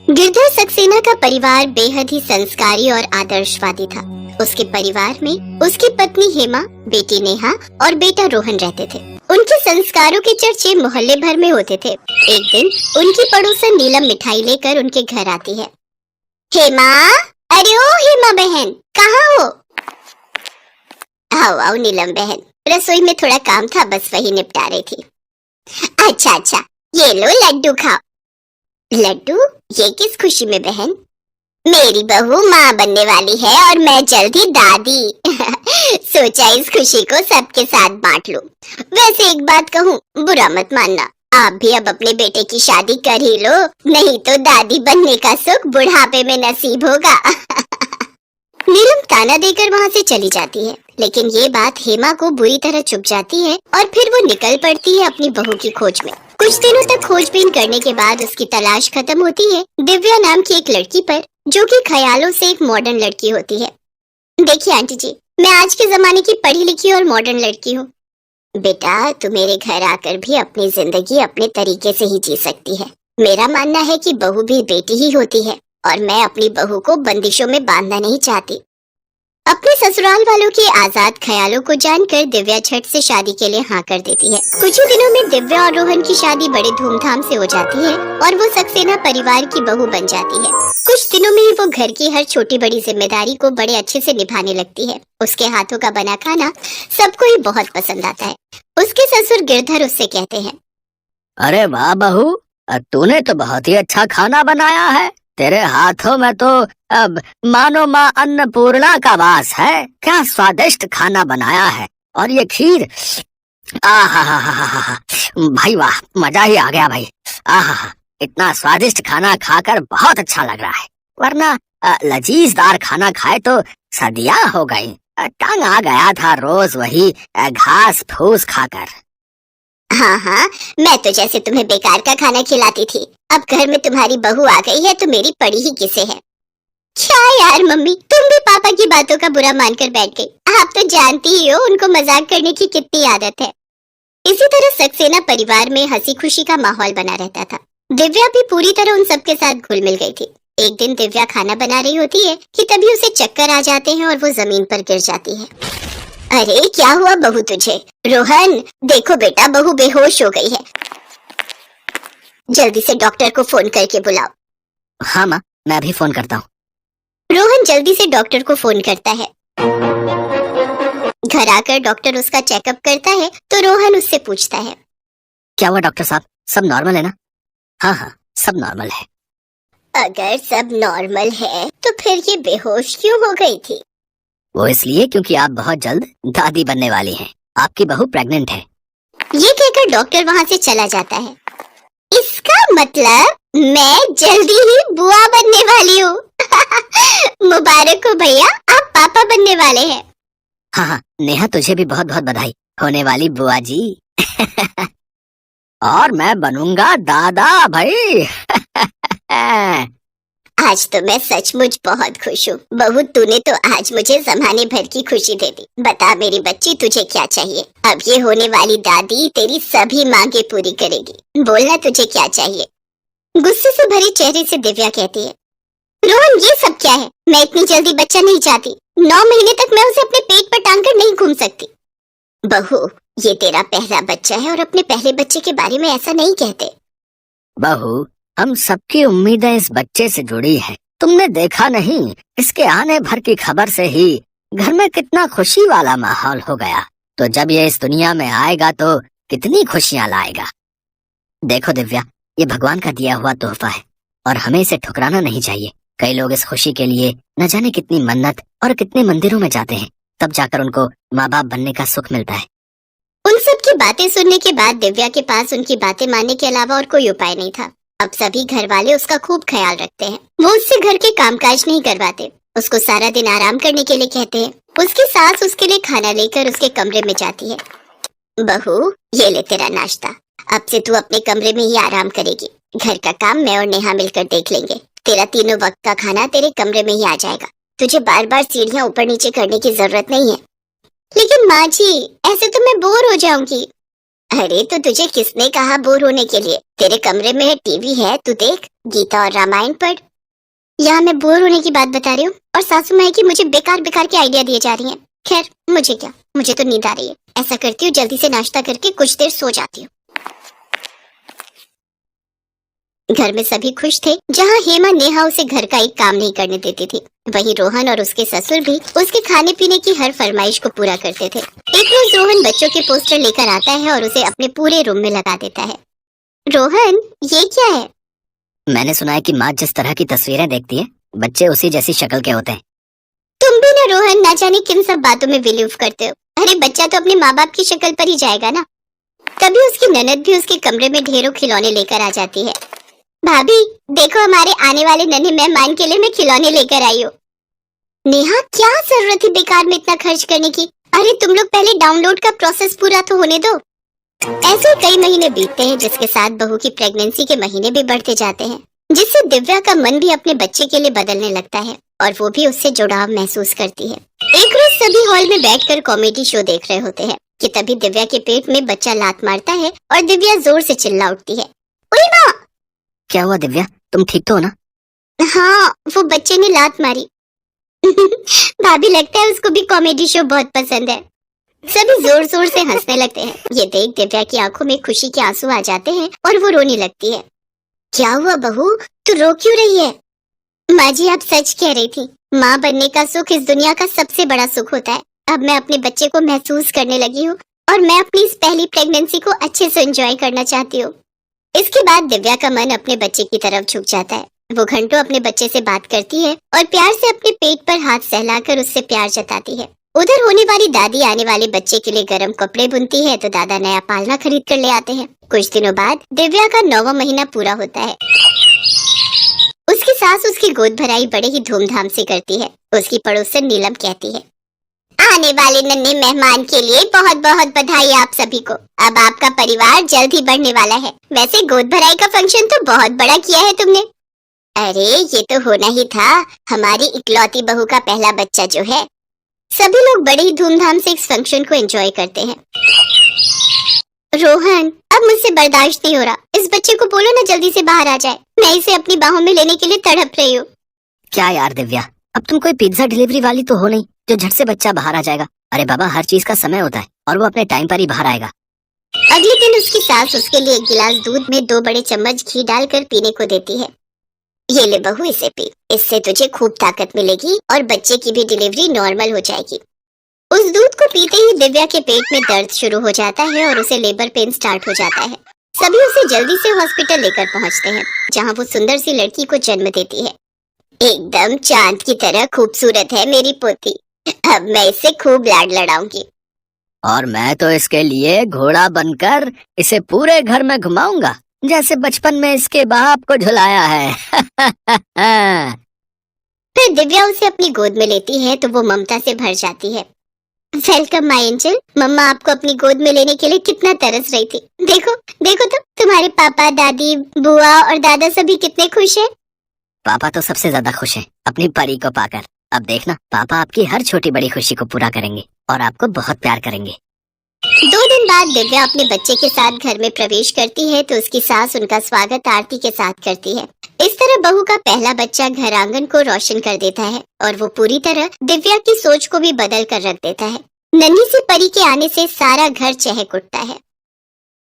गिरधर सक्सेना का परिवार बेहद ही संस्कारी और आदर्शवादी था। उसके परिवार में उसकी पत्नी हेमा, बेटी नेहा और बेटा रोहन रहते थे। उनके संस्कारों के चर्चे मोहल्ले भर में होते थे। एक दिन उनकी पड़ोसन नीलम मिठाई लेकर उनके घर आती है। हेमा, अरे ओ हेमा बहन, कहाँ हो? आओ आओ नीलम बहन, रसोई में थोड़ा काम था, बस वही निपटा रही थी। अच्छा अच्छा, ये लो लड्डू खाओ। लड्डू? ये किस खुशी में बहन? मेरी बहू माँ बनने वाली है और मैं जल्दी दादी। सोचा इस खुशी को सबके साथ बांट लूं। वैसे एक बात कहूँ, बुरा मत मानना, आप भी अब अपने बेटे की शादी कर ही लो, नहीं तो दादी बनने का सुख बुढ़ापे में नसीब होगा। नीलम ताना देकर वहाँ से चली जाती है, लेकिन ये बात हेमा को बुरी तरह चुभ जाती है और फिर वो निकल पड़ती है अपनी बहू की खोज में। कुछ दिनों तक खोजबीन करने के बाद उसकी तलाश खत्म होती है दिव्या नाम की एक लड़की पर, जो कि ख्यालों से एक मॉडर्न लड़की होती है। देखिए आंटी जी, मैं आज के जमाने की पढ़ी लिखी और मॉडर्न लड़की हूँ। बेटा, तू मेरे घर आकर भी अपनी जिंदगी अपने तरीके से ही जी सकती है। मेरा मानना है कि बहू भी बेटी ही होती है और मैं अपनी बहू को बंदिशों में बांधना नहीं चाहती। अपने ससुराल वालों के आजाद ख्यालों को जानकर दिव्या झट से शादी के लिए हाँ कर देती है। कुछ ही दिनों में दिव्या और रोहन की शादी बड़े धूमधाम से हो जाती है और वो सक्सेना परिवार की बहू बन जाती है। कुछ दिनों में ही वो घर की हर छोटी बड़ी जिम्मेदारी को बड़े अच्छे से निभाने लगती है। उसके हाथों का बना खाना सबको ही बहुत पसंद आता है। उसके ससुर गिरधर उससे कहते हैं, अरे वाह बहू, तूने तो बहुत ही अच्छा खाना बनाया है। तेरे हाथों में तो अब मानो माँ अन्नपूर्णा का वास है। क्या स्वादिष्ट खाना बनाया है। और ये खीर, आहा, भाई वाह, मजा ही आ गया भाई। आहा, इतना स्वादिष्ट खाना खाकर बहुत अच्छा लग रहा है। वरना लजीजदार खाना खाए तो सदियां हो गई। तंग आ गया था रोज वही घास फूस खाकर। हाँ हाँ, मैं तो जैसे तुम्हें बेकार का खाना खिलाती थी, अब घर में तुम्हारी बहू आ गई है तो मेरी पड़ी ही किसे है। क्या यार मम्मी, तुम भी पापा की बातों का बुरा मानकर बैठ गई। आप तो जानती ही हो उनको मजाक करने की कितनी आदत है। इसी तरह सक्सेना परिवार में हंसी खुशी का माहौल बना रहता था। दिव्या भी पूरी तरह उन सबके साथ घुल मिल गई थी। एक दिन दिव्या खाना बना रही होती है कि तभी उसे चक्कर आ जाते हैं और वो जमीन पर गिर जाती है। अरे क्या हुआ बहू तुझे? रोहन, देखो बेटा, बहू बेहोश हो गई है, जल्दी से डॉक्टर को फोन करके बुलाओ। हाँ माँ, मैं अभी फोन करता हूँ। रोहन जल्दी से डॉक्टर को फोन करता है। घर आकर डॉक्टर उसका चेकअप करता है तो रोहन उससे पूछता है, क्या हुआ डॉक्टर साहब, सब नॉर्मल है ना? हाँ हाँ, सब नॉर्मल है। अगर सब नॉर्मल है तो फिर ये बेहोश क्यों हो गई थी? वो इसलिए क्योंकि आप बहुत जल्द दादी बनने वाली हैं। आपकी बहू प्रेग्नेंट है। ये कहकर डॉक्टर वहाँ से चला जाता है। इसका मतलब मैं जल्दी ही बुआ बनने वाली हूँ। मुबारक हो भैया, आप पापा बनने वाले हैं। हाँ हाँ नेहा, तुझे भी बहुत बहुत बधाई होने वाली बुआ जी। और मैं बनूंगा दादा भाई। आज तो मैं सचमुच बहुत खुश हूँ। बहू, तूने तो आज मुझे जमाने भर की खुशी दे दी। बता मेरी बच्ची, तुझे क्या चाहिए? अब ये होने वाली दादी तेरी सभी मांगे पूरी करेगी। बोलना, तुझे क्या चाहिए? गुस्से से भरे चेहरे से दिव्या कहती है, रोहन ये सब क्या है? मैं इतनी जल्दी बच्चा नहीं चाहती। 9 महीने तक मैं उसे अपने पेट पर टांग कर नहीं घूम सकती। बहू, ये तेरा पहला बच्चा है और अपने पहले बच्चे के बारे में ऐसा नहीं कहते। बहू, हम सबकी उम्मीदें इस बच्चे से जुड़ी हैं। तुमने देखा नहीं, इसके आने भर की खबर से ही घर में कितना खुशी वाला माहौल हो गया। तो जब ये इस दुनिया में आएगा तो कितनी खुशियां लाएगा। देखो दिव्या, ये भगवान का दिया हुआ तोहफा है और हमें इसे ठुकराना नहीं चाहिए। कई लोग इस खुशी के लिए न जाने कितनी मन्नत और कितने मंदिरों में जाते हैं, तब जाकर उनको माँ बाप बनने का सुख मिलता है। उन सब की बातें सुनने के बाद दिव्या के पास उनकी बातें मानने के अलावा और कोई उपाय नहीं था। अब सभी घर वाले उसका खूब ख्याल रखते हैं। वो उससे घर के कामकाज नहीं करवाते, उसको सारा दिन आराम करने के लिए कहते हैं। उसकी सास उसके लिए खाना लेकर उसके कमरे में जाती है। बहू, ये ले तेरा नाश्ता। अब से तू अपने कमरे में ही आराम करेगी। घर का काम मैं और नेहा मिलकर देख लेंगे। तेरा तीनों वक्त का खाना तेरे कमरे में ही आ जाएगा। तुझे बार बार सीढ़ियाँ ऊपर नीचे करने की जरूरत नहीं है। लेकिन माँ जी, ऐसे तो मैं बोर हो जाऊंगी। अरे तो तुझे किसने कहा बोर होने के लिए? तेरे कमरे में टीवी है, तू देख, गीता और रामायण पढ़। यहाँ मैं बोर होने की बात बता रही हूँ और सासू माँ की मुझे बेकार बेकार के आइडिया दिए जा रही हैं। खैर मुझे क्या, मुझे तो नींद आ रही है। ऐसा करती हूँ जल्दी से नाश्ता करके कुछ देर सो जाती हूँ। घर में सभी खुश थे। जहाँ हेमा नेहा उसे घर का एक काम नहीं करने देती थी, वहीं रोहन और उसके ससुर भी उसके खाने पीने की हर फरमाइश को पूरा करते थे। एक रोज रोहन बच्चों के पोस्टर लेकर आता है और उसे अपने पूरे रूम में लगा देता है। रोहन, ये क्या है? मैंने सुना है कि माँ जिस तरह की तस्वीरें देखती है, बच्चे उसी जैसी शक्ल के होते हैं। तुम भी ना रोहन, ना जाने किन सब बातों में बिलीव करते हो। अरे बच्चा तो अपने माँ बाप की शक्ल पर ही जाएगा ना। तभी उसकी ननद भी उसके कमरे में ढेरों खिलौने लेकर आ जाती है। भाभी देखो, हमारे आने वाले नन्हे मेहमान के लिए मैं खिलौने लेकर आई हूँ। नेहा, क्या जरूरत थी बेकार में इतना खर्च करने की? अरे तुम लोग पहले डाउनलोड का प्रोसेस पूरा तो होने दो। ऐसे कई महीने बीतते हैं, जिसके साथ बहू की प्रेगनेंसी के महीने भी बढ़ते जाते हैं, जिससे दिव्या का मन भी अपने बच्चे के लिए बदलने लगता है और वो भी उससे जुड़ाव महसूस करती है। एक रोज सभी हॉल में बैठकर कॉमेडी शो देख रहे होते हैं कि तभी दिव्या के पेट में बच्चा लात मारता है और दिव्या जोर से चिल्ला उठती है, ओए माँ! क्या हुआ दिव्या, तुम ठीक तो हो ना? हाँ, वो बच्चे ने लात मारी। भाभी लगता है उसको भी कॉमेडी शो बहुत पसंद है। सभी जोर जोर से हंसने लगते हैं। ये देख दिव्या की आंखों में खुशी के आंसू आ जाते हैं और वो रोने लगती है। क्या हुआ बहू, तू रो क्यों रही है? माँ जी, आप सच कह रही थी। माँ बनने का सुख इस दुनिया का सबसे बड़ा सुख होता है। अब मैं अपने बच्चे को महसूस करने लगी हूँ और मैं अपनी इस पहली प्रेगनेंसी को अच्छे से एंजॉय करना चाहती हूँ। इसके बाद दिव्या का मन अपने बच्चे की तरफ झुक जाता है। वो घंटों अपने बच्चे से बात करती है और प्यार से अपने पेट पर हाथ सहलाकर उससे प्यार जताती है। उधर होने वाली दादी आने वाले बच्चे के लिए गर्म कपड़े बुनती है तो दादा नया पालना खरीद कर ले आते हैं। कुछ दिनों बाद दिव्या का 9वां महीना पूरा होता है। उसकी सास उसकी गोद भराई बड़े ही धूमधाम से करती है। उसकी पड़ोसन नीलम कहती है, आने वाले नन्हे मेहमान के लिए बहुत बहुत बधाई आप सभी को। अब आपका परिवार जल्द ही बढ़ने वाला है। वैसे गोद भराई का फंक्शन तो बहुत बड़ा किया है तुमने। अरे ये तो होना ही था, हमारी इकलौती बहू का पहला बच्चा जो है। सभी लोग बड़े ही धूमधाम से इस फंक्शन को एंजॉय करते हैं। रोहन, अब मुझसे बर्दाश्त नहीं हो रहा। इस बच्चे को बोलो ना जल्दी से बाहर आ जाए। मैं इसे अपनी बाहों में लेने के लिए तड़प रही हूँ। क्या यार दिव्या, अब तुम कोई पिज्जा डिलीवरी वाली तो हो नहीं जो झट से बच्चा बाहर आ जाएगा। अरे बाबा, हर चीज का समय होता है और वो अपने टाइम पर ही बाहर आएगा। अगले दिन उसकी सास उसके लिए 1 गिलास दूध में 2 बड़े चम्मच घी डालकर पीने को देती है। ये ले बहू, इसे पी। इससे तुझे खूब ताकत मिलेगी और बच्चे की भी डिलीवरी नॉर्मल हो जाएगी। उस दूध को पीते ही दिव्या के पेट में दर्द शुरू हो जाता है और उसे लेबर पेन स्टार्ट हो जाता है। सभी उसे जल्दी से हॉस्पिटल लेकर पहुंचते हैं, जहां वो सुंदर सी लड़की को जन्म देती है। एकदम चांद की तरह खूबसूरत है मेरी पोती। अब मैं इससे खूब लाड लड़ाऊंगी। और मैं तो इसके लिए घोड़ा बनकर इसे पूरे घर में घुमाऊंगा, जैसे बचपन में इसके बाप को झुलाया है। फिर दिव्या उसे अपनी गोद में लेती है तो वो ममता से भर जाती है। Welcome my angel. मम्मा आपको अपनी गोद में लेने के लिए कितना तरस रही थी। देखो देखो तो, तुम्हारे पापा, दादी, बुआ और दादा सभी कितने खुश हैं। पापा तो सबसे ज्यादा खुश हैं अपनी परी को पाकर। अब देखना, पापा आपकी हर छोटी बड़ी खुशी को पूरा करेंगे और आपको बहुत प्यार करेंगे। 2 दिन बाद दिव्या अपने बच्चे के साथ घर में प्रवेश करती है तो उसकी सास उनका स्वागत आरती के साथ करती है। इस तरह बहू का पहला बच्चा घर आंगन को रोशन कर देता है और वो पूरी तरह दिव्या की सोच को भी बदल कर रख देता है। नन्ही सी परी के आने से सारा घर चहक उठता है।